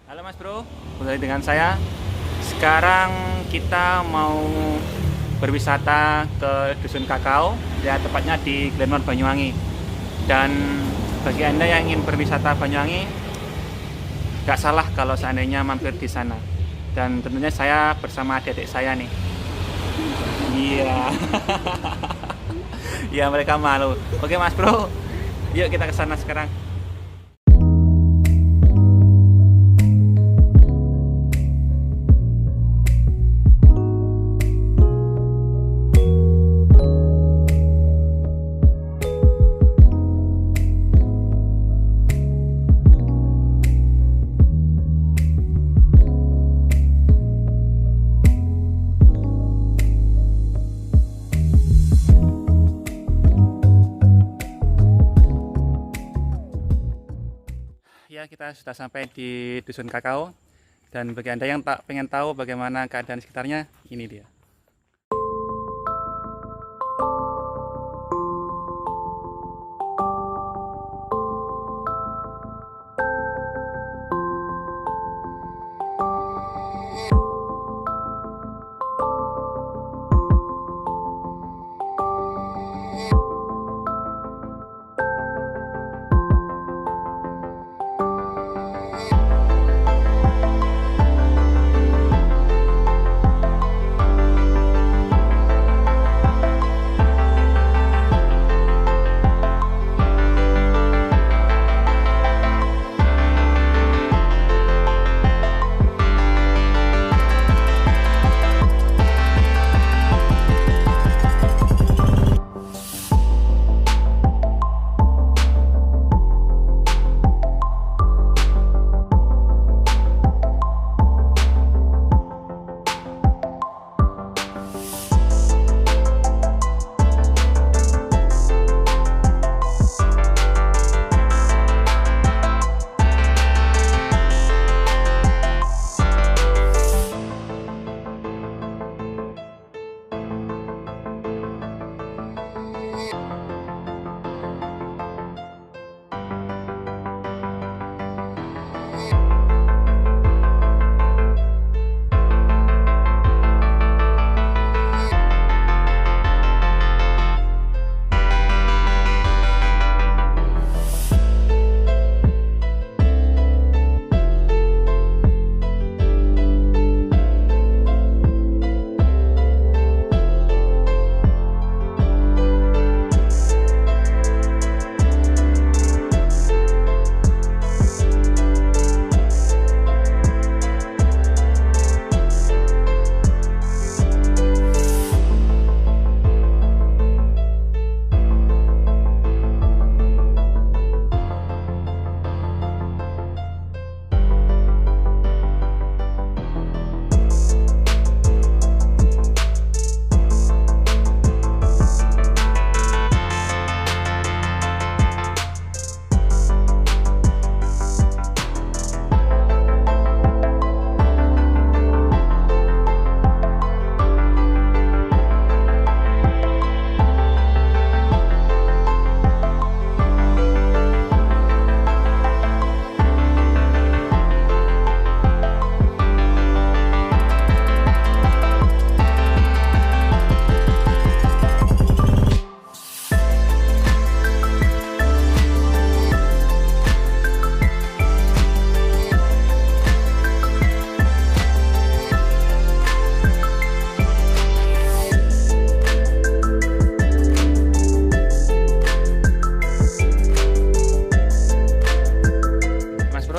Halo Mas Bro, kembali dengan saya. Sekarang kita mau berwisata ke Dusun Kakao, ya tepatnya di Glenmore, Banyuwangi. Dan bagi Anda yang ingin berwisata Banyuwangi, gak salah kalau seandainya mampir di sana. Dan tentunya saya bersama adik-adik saya nih. Iya. Iya, mereka malu. Oke Mas Bro, yuk kita ke sana sekarang. Ya, kita sudah sampai di Dusun Kakao, dan bagi Anda yang tak pengen tahu bagaimana keadaan sekitarnya, ini dia.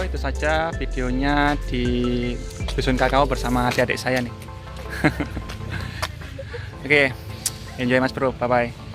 Itu saja videonya di Dusun Kakao bersama adik-adik saya nih. Oke, enjoy Mas Bro, bye bye.